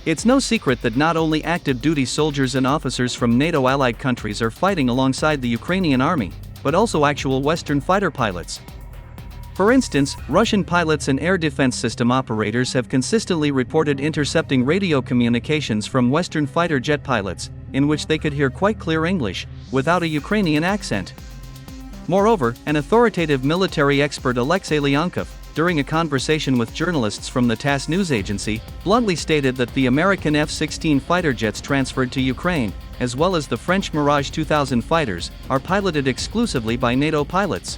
It's no secret that not only active duty soldiers and officers from NATO allied countries are fighting alongside the Ukrainian army, but also actual Western fighter pilots. For instance, Russian pilots and air defense system operators have consistently reported intercepting radio communications from Western fighter jet pilots, in which they could hear quite clear English, without a Ukrainian accent. Moreover, an authoritative military expert Alexei Leonkov, during a conversation with journalists from the TASS news agency, bluntly stated that the American F-16 fighter jets transferred to Ukraine, as well as the French Mirage 2000 fighters, are piloted exclusively by NATO pilots.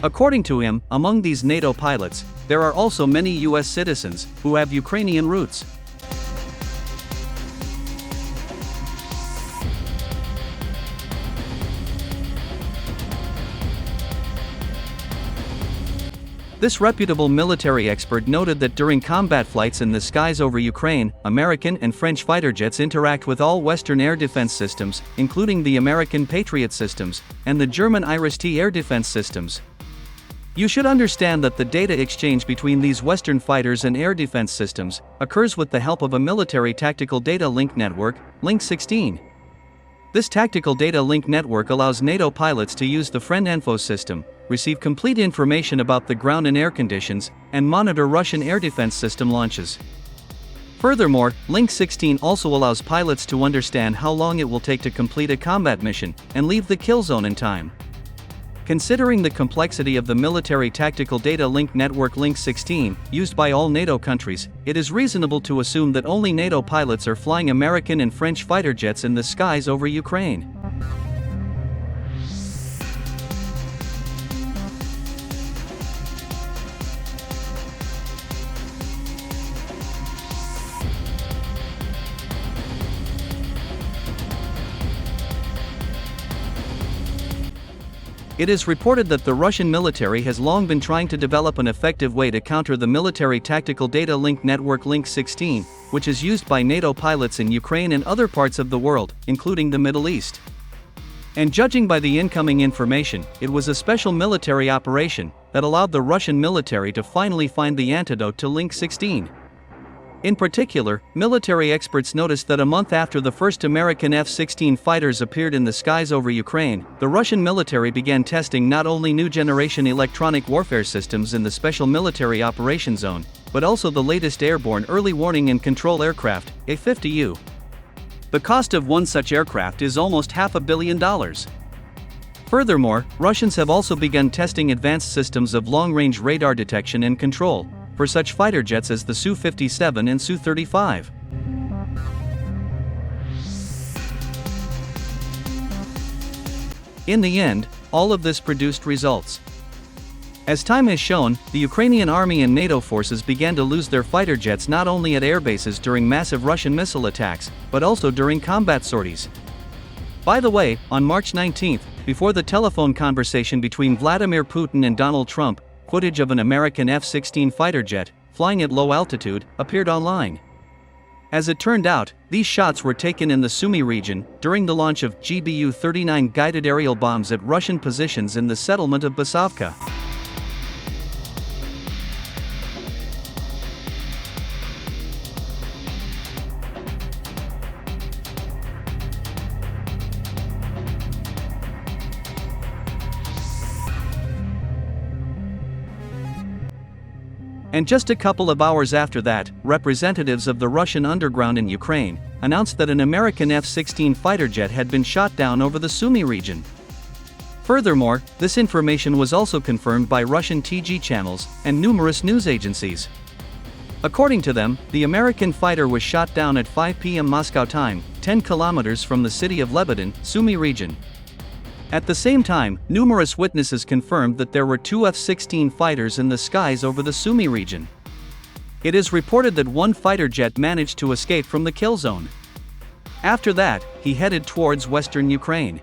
According to him, among these NATO pilots, there are also many US citizens who have Ukrainian roots. This reputable military expert noted that during combat flights in the skies over Ukraine, American and French fighter jets interact with all Western air defense systems, including the American Patriot systems, and the German Iris-T air defense systems. You should understand that the data exchange between these Western fighters and air defense systems occurs with the help of a military tactical data link network, Link 16. This tactical data link network allows NATO pilots to use the FriendInfo system, receive complete information about the ground and air conditions, and monitor Russian air defense system launches. Furthermore, Link 16 also allows pilots to understand how long it will take to complete a combat mission and leave the kill zone in time. Considering the complexity of the military tactical data link network Link 16, used by all NATO countries, it is reasonable to assume that only NATO pilots are flying American and French fighter jets in the skies over Ukraine. It is reported that the Russian military has long been trying to develop an effective way to counter the military tactical data link network Link 16, which is used by NATO pilots in Ukraine and other parts of the world, including the Middle East. And judging by the incoming information, it was a special military operation that allowed the Russian military to finally find the antidote to Link 16. In particular, military experts noticed that a month after the first American F-16 fighters appeared in the skies over Ukraine, the Russian military began testing not only new-generation electronic warfare systems in the Special Military Operations Zone, but also the latest airborne early warning and control aircraft, A-50U. The cost of one such aircraft is almost $500 million. Furthermore, Russians have also begun testing advanced systems of long-range radar detection and control for such fighter jets as the Su-57 and Su-35. In the end, all of this produced results. As time has shown, the Ukrainian army and NATO forces began to lose their fighter jets not only at air bases during massive Russian missile attacks, but also during combat sorties. By the way, on March 19, before the telephone conversation between Vladimir Putin and Donald Trump, footage of an American F-16 fighter jet, flying at low altitude, appeared online. As it turned out, these shots were taken in the Sumy region, during the launch of GBU-39 guided aerial bombs at Russian positions in the settlement of Basavka. And just a couple of hours after that, representatives of the Russian underground in Ukraine announced that an American F-16 fighter jet had been shot down over the Sumy region. Furthermore, this information was also confirmed by Russian TG channels and numerous news agencies. According to them, the American fighter was shot down at 5 p.m. Moscow time, 10 kilometers from the city of Lebanon, Sumy region. At the same time, numerous witnesses confirmed that there were 2 F-16 fighters in the skies over the Sumy region. It is reported that one fighter jet managed to escape from the kill zone. After that, he headed towards western Ukraine.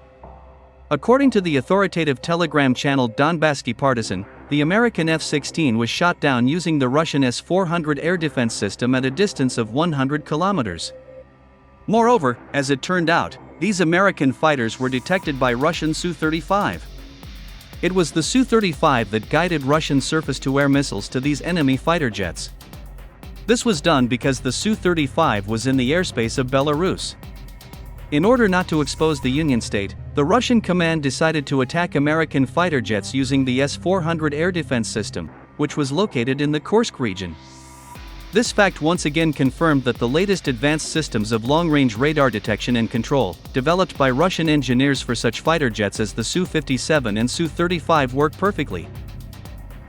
According to the authoritative Telegram channel Donbassky Partisan, the American F-16 was shot down using the Russian S-400 air defense system at a distance of 100 kilometers. Moreover, as it turned out, these American fighters were detected by Russian Su-35. It was the Su-35 that guided Russian surface-to-air missiles to these enemy fighter jets. This was done because the Su-35 was in the airspace of Belarus. In order not to expose the Union state, the Russian command decided to attack American fighter jets using the S-400 air defense system, which was located in the Kursk region. This fact once again confirmed that the latest advanced systems of long-range radar detection and control, developed by Russian engineers for such fighter jets as the Su-57 and Su-35 work perfectly.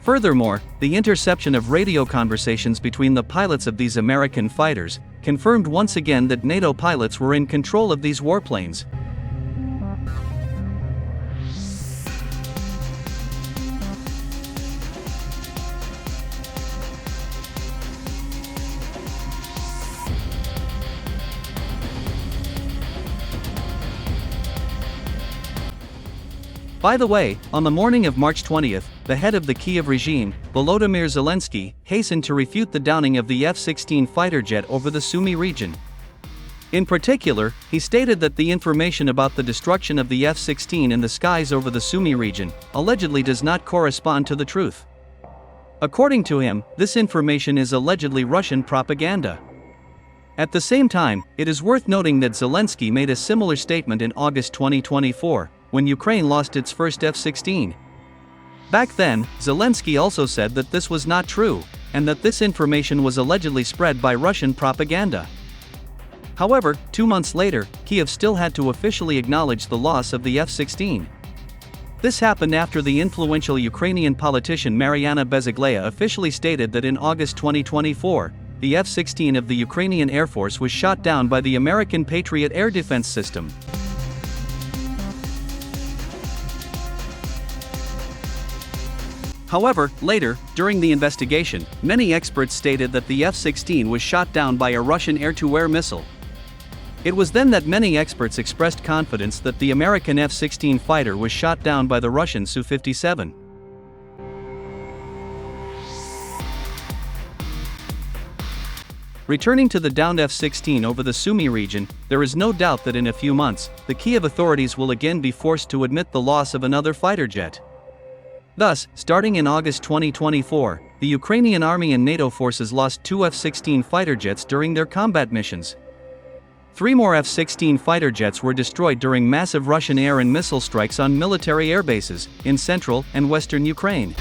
Furthermore, the interception of radio conversations between the pilots of these American fighters confirmed once again that NATO pilots were in control of these warplanes. By the way, on the morning of March 20th, the head of the Kiev regime, Volodymyr Zelensky, hastened to refute the downing of the F-16 fighter jet over the Sumy region. In particular, he stated that the information about the destruction of the F-16 in the skies over the Sumy region allegedly does not correspond to the truth. According to him, this information is allegedly Russian propaganda. At the same time, it is worth noting that Zelensky made a similar statement in August 2024, when Ukraine lost its first F-16. Back then, Zelensky also said that this was not true, and that this information was allegedly spread by Russian propaganda. However, 2 months later, Kiev still had to officially acknowledge the loss of the F-16. This happened after the influential Ukrainian politician Mariana Bezeglaya officially stated that in August 2024, the F-16 of the Ukrainian Air Force was shot down by the American Patriot air defense system. However, later, during the investigation, many experts stated that the F-16 was shot down by a Russian air-to-air missile. It was then that many experts expressed confidence that the American F-16 fighter was shot down by the Russian Su-57. Returning to the downed F-16 over the Sumy region, there is no doubt that in a few months, the Kiev authorities will again be forced to admit the loss of another fighter jet. Thus, starting in August 2024, the Ukrainian army and NATO forces lost 2 F-16 fighter jets during their combat missions. 3 more F-16 fighter jets were destroyed during massive Russian air and missile strikes on military air bases in central and western Ukraine.